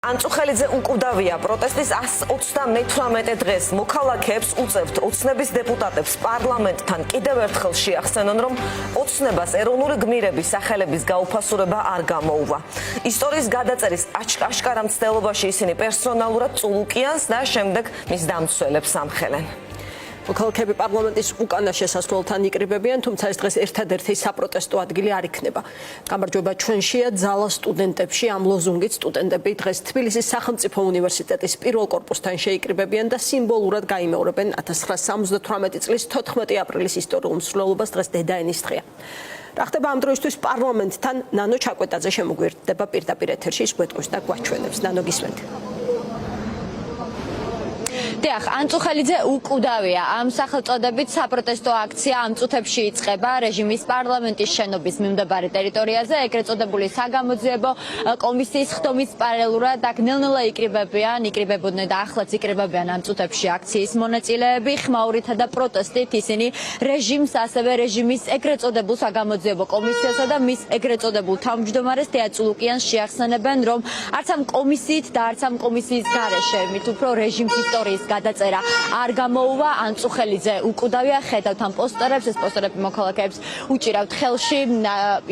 ანწუხელიძე უკვდავია პროტესტის 138 დღეს მოქალაქეებს უწევთ ოცნების დეპუტატებს პარლამენტთან კიდევ ერთხელ შეახსენონ, რომ ოცნებას ეროვნული გმირების სახელების გაუფასურება არ გამოუვა. ისტორიის გადაწერის აშკარა მცდელობაში ისინი პერსონალურად წულუკიანს და შემდეგ მის დამცველებს ამხელენ. მოქალაქეები პარლამენტის უკანა შესასვლელთან იკრიბებიან, თუმცა ეს დღეს ერთადერთი საპროტესტო ადგილი არ იქნება. გამარჯვება ჩვენშია ძალა სტუდენტებში, ამ ლოზუნგით სტუდენტები დღეს თბილისის სახელმწიფო უნივერსიტეტის პირველ კორპუსთან შეიკრიბებიან და სიმბოლურად გაიმეორებენ 1978 წლის 14 აპრილის ისტორიულ მსვლელობას, დღეს დედაენის დღეა. რა ხდება ამ დროისთვის პარლამენტთან? ნანო ჩაკვეტაძე შემოგვიერთდება პირდაპირ ეთერში, ის გვეტყვის და გვაჩვენებს. ნანო, გისმენთ. დიახ, ანწუხელიძე უკვდავია. ამ სახელწოდებით საპროტესტო აქცია ამ წუთებში იწყება რეჟიმის პარლამენტის შენობის მიმდებარე ტერიტორიაზე, ეგრეთ წოდებული საგამოძიებო კომისიის ხდომის პარალელურად აქ ნელ-ნელა იკრიბებოდნენ და ახლაც იკრიბებიან ამ წუთებში აქციის მონაწილეები, ხმაურითა და პროტესტით ისინი რეჟიმს, ასევე რეჟიმის ეგრეთ წოდებულ საგამოძიებო კომისიასა და მის ეგრეთ წოდებულ თავმჯდომარეს თეა წულუკიანს შეახსენებენ, რომ არც ამ კომისიით და არც ამ კომისიის გარეშე, მით უფრო რეჟიმის ისტორიის გადაწერა არ გამოუვა. ანწუხელიძე უკვდავია, ხედავთ ამ პოსტერებს, ეს პოსტერები მოქალაქეებს უჭირავთ ხელში,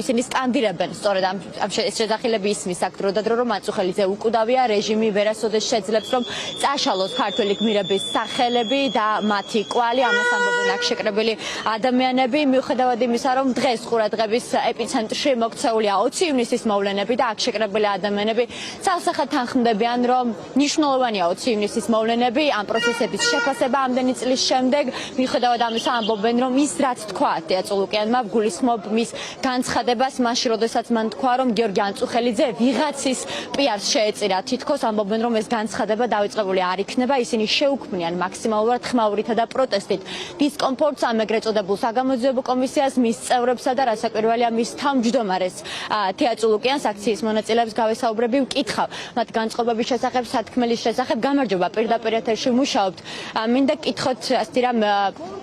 ისინი სკანდირებენ სწორედ ამ შესახილები ისმის აქ დრო და დრო, რომ ანწუხელიძე უკვდავია, რეჟიმი ვერასოდეს შეძლებს, რომ წაშალოს ქართველი გმირების სახელები და მათი კვალი, ამას ამბობენ აქ შეკრებილი ადამიანები, მიუხედავად იმისა, რომ დღეს ყურადღების ეპიცენტრში მოქცეულია 20 ივნისის მოვლენები და აქ შეკრებილი ადამიანები ცალსახად თანხმდებიან, რომ მნიშვნელოვანია 20 ივნისის მოვლენები, ამ პროცესების შეფასება ამდენი წლის შემდეგ, მიუხედავად ამისა ამბობენ, რომ ის რაც თქვა თეა წულუკიანმა გულისხმობ მის განცხადებას, მაშინ როდესაც მან თქვა, რომ გიორგი ანწუხელიძე ვიღაცის პიარს შეეწირა, თითქოს ამბობენ, რომ ეს განცხადება დავიწყებული არ იქნება, ისინი შეუქმნიან მაქსიმალურად ხმაურითა და პროტესტით დისკომფორტს ამ ეგრეთ წოდებულ საგამოძიებო კომისიას, მის წევრებსა და რასაკვირველია მის თავმჯდომარეს თეა წულუკიანს, აქციის მონაწილეებს გავესაუბრები, ვკითხავ მათ განწყობების შესახებ, სათქმელის შესახებ. გამარჯობა, პირდაპირ ეთერში მუშაობთ. მინდა გკითხოთ, ასეთი რამ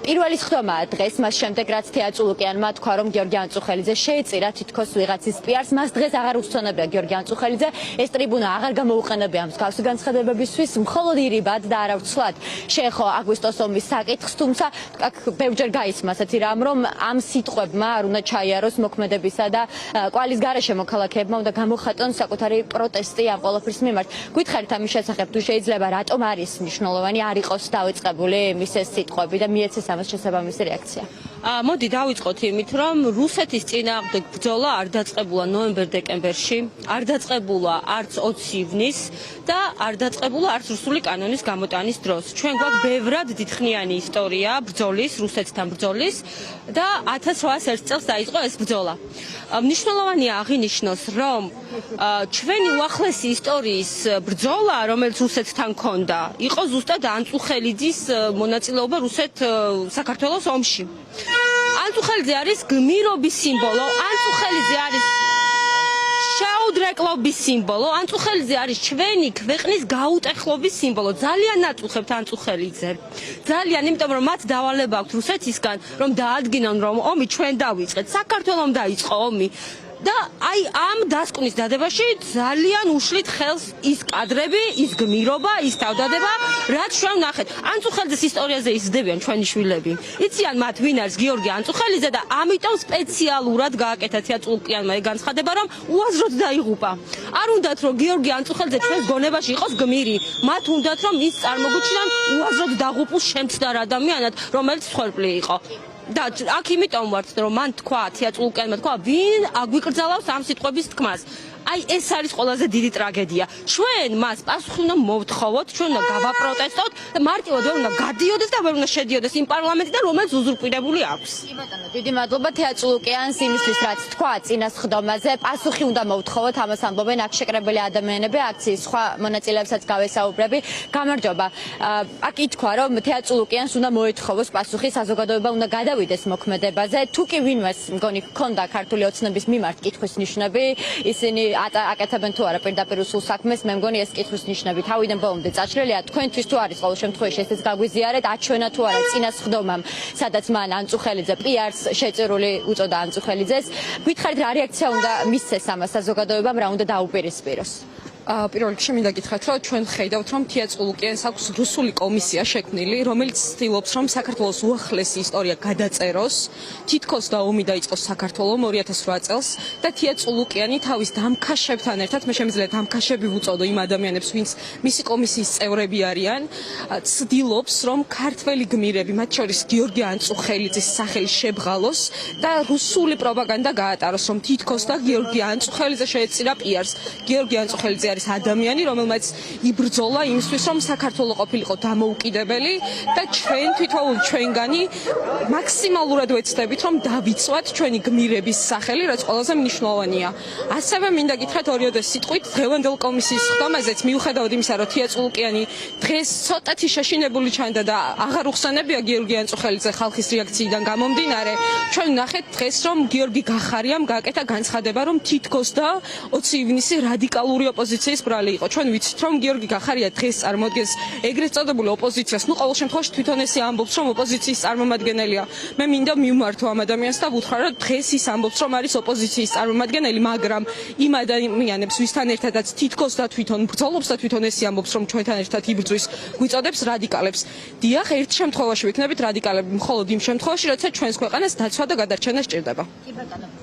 პირველი ხდომაა დღეს, მას შემდეგ რაც თეა წულუკიანმა თქვა, რომ გიორგი ანწუხელიძე შეეწირა თითქოს ვიღაცის პიარს, მას დღეს აღარ უსწონებია გიორგი ანწუხელიძე, ეს ტრიბუნა აღარ გამოუყენებია მსგავსი განცხადებებისთვის, მხოლოდ ირიბად და არავცლად შეეხო აგვისტოს ომის საკითხს, თუმცა აქ ბევრჯერ გაისმა ასეთი რამ, რომ ამ სიტყვებმა არ უნდა ჩაიაროს მოქმედებისა და კვალის გარეშე მოქალაქეებმა უნდა გამოხატონ საკუთარი პროტესტი ამ ყველაფრის მიმართ. გითხარით ამის შესახებ, თუ შეიძლება, რატომ არის მნიშვნელოვანი არ იყოს დავიწყებული მის ეს სიტყვები და მიეცეს ამას შესაბამისი რეაქცია? მოდი დავიწყოთ იმით, რომ რუსეთის წინააღმდეგ ბრძოლა არ დაწყებულა ნოემბერ-დეკემბერში, არ დაწყებულა არც 20 ივნისს და არ დაწყებულა არც რუსული კანონის გამოტანის დროს. ჩვენ გვაქვს ბევრად დიდხნიანი ისტორია ბრძოლის, რუსეთთან ბრძოლის და 1801 წელს დაიწყო ეს ბრძოლა. მნიშვნელოვანია აღინიშნოს, რომ ჩვენი უახლესი ისტორიის ბრძოლა, რომელიც რუსეთთან ჰქონდა, იყო ზუსტად ანწუხელიძის მონაწილეობა საქართველოს ომში. ანწუხელიძე არის გმირობის სიმბოლო, ანწუხელიძე არის შეუდრეკლობის სიმბოლო, ანწუხელიძე არის ჩვენი ქვეყნის გაუტეხლობის სიმბოლო. ძალიან ნაწუხებთ ანწუხელიძე. ძალიან, იმიტომ რომ მათ დავალება აქვთ რუსეთისგან, რომ დაადგინონ, რომ ომი ჩვენ დავიწყეთ, საქართველომ დაიწყო ომი. და აი ამ დასკვნის დადებაში ძალიან უშლით ხელს ის კადრები, ის გმირობა, ის თავდადება, რაც ჩვენ ვნახეთ. ანწუხელიძეს ისტორიაზე იზრდებიან ჩვენი შვილები. იციან მათ ვინ არის გიორგი ანწუხელიძე და ამიტომ სპეციალურად გააკეთა თეა წულუკიანმა ეგ განცხადება, რომ უაზროდ დაიღუპა. არ უნდათ რომ გიორგი ანწუხელიძე ჩვენს გონებაში იყოს გმირი, მათ უნდათ რომ ის წარმოგვიჩნდან უაზროდ დაღუპულ შემცდარ ადამიანად, რომელიც მსხვერპლი იყო. და აქ იმიტომ ვართ, რომ მან თქვა, თეა წულუკიანმა თქვა, ვინ აგვიკრძალავს ამ სიტყვების თქმას. აი ეს არის ყველაზე დიდი ტრაგედია. ჩვენ მას პასუხი უნდა მოვთხოვოთ, ჩვენ უნდა გავაპროტესტოთ და მარტივად ვერ უნდა გადიოდეს და ვერ უნდა შედიოდეს იმ პარლამენტიდან, რომელიც უზურპირებული აქვს. კი ბატონო, დიდი მადლობა თეა წულუკიანს იმისთვის, რაც თქვა წინას ხდომაზე, პასუხი უნდა მოვთხოვოთ, ამას ამბობენ აქ შეკრებილი ადამიანები, აქციის სხვა მონაწილეებსაც გავესაუბრები. გამარჯობა. აქ ითქვა, რომ თეა წულუკიანს უნდა მოეთხოვოს პასუხი, საზოგადოება უნდა გადავიდეს მოქმედებაზე. თუ კი ვინმეს მგონი ჰქონდა ქართული ოცნების მიმართ კითხვის ნიშნები, ისინი აკეთებენ თუ არა პირდაპირ რუსულ საქმეს, მე მგონი ეს კითხვის ნიშნები თავიდან ბოლომდე წაჭრილია. თქვენთვის თუ არის ყოველ შემთხვევაში ესეც გაგვიზიარეთ, აჩვენა თუ არა წინას ხდომამ, სადაც მან ანწუხელიძე პიარს შეწირული უწოდა ანწუხელიძეს. გითხარით რა რეაქცია უნდა მისცეს ამას საზოგადოებამ, რა უნდა დაუპირისპიროს? პირველ რიგში მინდა გითხრათ, რომ ჩვენ ხედავთ, რომ თიაწულუკიანს აქვს რუსული კომისია შექმნილი, რომელიც ცდილობს, რომ საქართველოს უახლესი ისტორია გადაწეროს, თითქოს და ომი დაიწყოს საქართველოს 2008 წელს და თიაწულუკიანი თავის დამქაშებთან ერთად, მე შემიძლია დამქაშები ვუწოდო იმ ადამიანებს, ვინც მისი კომისიის წევრები არიან, ცდილობს, რომ ქართველი გმირები, მათ შორის გიორგი ანწუხელიძის სახელი შებრალოს და რუსული პროპაგანდა გაატაროს, რომ თითქოს და გიორგი ანწუხელიძე შეეწირა პიარს. გიორგი ანწუხელიძე არის ადამიანი, რომელმაც იბრძოლა იმისთვის, რომ საქართველოს ყოფილიყო დამოუკიდებელი და ჩვენ თვითონ ჩვენგანი მაქსიმალურად ვეცდებით, რომ დავიცვათ ჩვენი გმირების სახელი, რაც ყველაზე მნიშვნელოვანია. ასევე მინდა გითხრათ ორიოდე სიტყვით დღევანდელ კომისიის ხდომაზეც მიუხედავად იმისა, რომ თიაწულუკიანი დღეს ცოტათი შეშინებული ჩანდა და აღარ უხსენებია გიორგი ანწუხელიძე ხალხის რეაქციიდან გამომდინარე, ჩვენ ვნახეთ დღეს, რომ გიორგი გახარიამ გააკეთა განცხადება, რომ თითქოს და 20 ივნისი რადიკალური ოპოზიციის ბრალი იყო. ჩვენ ვიცით, რომ გიორგი გახარია დღეს წარმოადგენს ეგრეთ წოდებულ ოპოზიციას. ნუ ყოველ შემთხვევაში თვითონ ესე ამბობს, რომ ოპოზიციის წარმომადგენელია. მე მინდა მივმართო ამ ადამიანს და ვუთხრა, რომ დღეს ის ამბობს, რომ არის ოპოზიციის წარმომადგენელი, მაგრამ იმ ადამიანებს, ვისთან ერთადაც თითქოს და თვითონ ბრძოლობს და თვითონ ესე ამბობს, რომ ჩვენთან ერთად იბრძვის, გვიწოდებს რადიკალებს. დიახ, ერთ შემთხვევაში ვიქნებით რადიკალები, მხოლოდ იმ შემთხვევაში, როცა ჩვენს ქვეყანას დაცვა და გადარჩენა სჭირდება.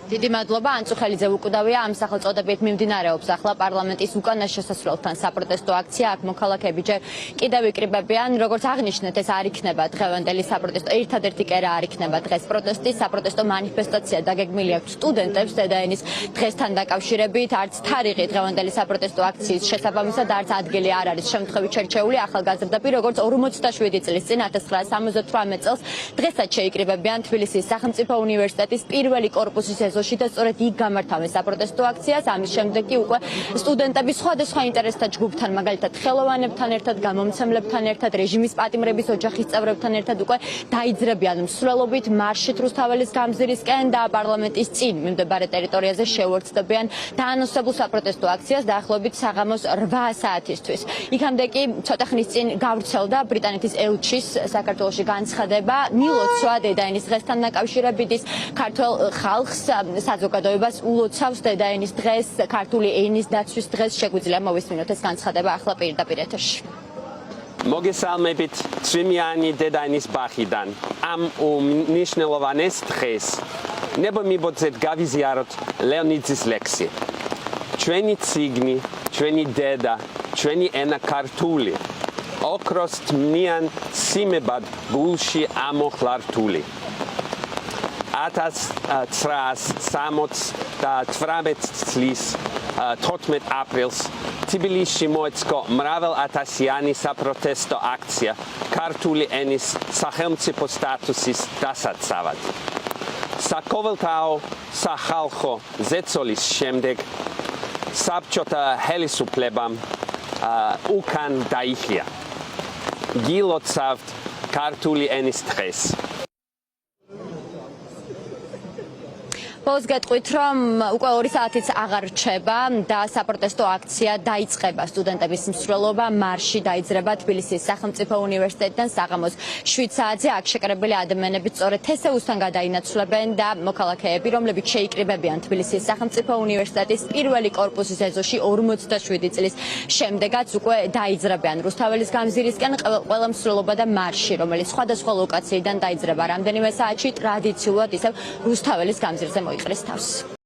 დიდი მადლობა. ანწუხელიძე უკვდავია, ამ სახელწოდებით მიმდინარეობს ახლა პარლამენტის უკანა შესასვლელთან საპროტესტო აქცია. აქ მოქალაქეები ჯერ კიდევ იკრიბებიან, როგორც აღნიშნეთ, ეს არ იქნება დღევანდელი საპროტესტო, ერთადერთი კი არ იქნება დღეს პროტესტი, საპროტესტო მანიფესტაცია დაგეგმილი აქვს სტუდენტებს დედაენის დღესთან დაკავშირებით. არც თარიღი დღევანდელი საპროტესტო აქციის შესაბამისად, არც ადგილი არ არის შემთხვევით შერჩეული. ახალგაზრდები, როგორც 47 წლის წინ 1978 წელს დღესაც შეიკრიბებიან თბილისის სახელმწიფო უნივერსიტეტის პირველი კორპუსის ეზოში და სწორედ იქ გამართავენ საპროტესტო აქციას. ამის შემდეგ კი უკვე სტუდენტები სხვადასხვა ინტერესთა ჯგუფთან, მაგალითად ხელოვანებთან ერთად, გამომცემლებთან ერთად, რეჟიმის პატიმრების ოჯახის წევრებთან ერთად უკვე დაიძრებიან მსვლელობით მარშით რუსთაველის გამზირისკენ და პარლამენტის წინ მიმდებარე ტერიტორიაზე შეუერთდებიან დაანონსებულ საპროტესტო აქციას დაახლოებით საღამოს 8 საათისთვის. იქამდე კი ცოტა ხნის წინ გავრცელდა ბრიტანეთის ელჩის საქართველოში განცხადება, მილოცვა დედაენის დღესთან დაკავშირებით ის ქართველ ხალხს საზოგადოებას ულოცავს დედაენის დღეს, ქართული ენის დაცვის დღეს. შეგვიძლია მოვისმინოთ ეს განცხადება ახლა პირდაპირ ეთერში. მოგესალმებით წვიმიანი დედაენის ბაღიდან. ამ უმნიშვნელოვანეს დღეს ნებომიბოძეთ გავიზიაროთ ლეონიძის ლექსი. ჩვენი ციგნი, ჩვენი დედა, ჩვენი ენა ქართული. ოქროს თმნიან სიმებად გულში ამოხლართული. 1968 წლის 14 აპრილს თბილისში მოეწყო მრავალათასიანი საპროტესტო აქცია ქართული ენის სახელმწიფო სტატუსის დასაცავად. საყოველთაო სახალხო ზეწოლის შემდეგ საბჭოთა ხელისუფლებამ უკან დაიხია. გილოცავთ ქართული ენის დღეს. ბოლოს გეტყვით, რომ უკვე 2 საათიც აღარ რჩება და საპროტესტო აქცია დაიწყება. სტუდენტების მსვლელობა მარში დაიძრება თბილისის სახელმწიფო უნივერსიტეტიდან საღამოს 7 საათზე. აქ შეკრებილი ადამიანები სწორედ თესეუსთან გადაინაცვლებენ და მოქალაქეები, რომლებიც შეიკრიბებიან თბილისის სახელმწიფო უნივერსიტეტის პირველი კორპუსის ეზოში 47 წლის შემდეგაც უკვე დაიძრებიან რუსთაველის გამზირისკენ. ყველა მსვლელობა და მარში, რომელიც სხვადასხვა ლოკაციიდან დაიძრება რამდენიმე საათში, ტრადიციულად ისევ რუსთაველის გამზირზე მოიყრის თავს.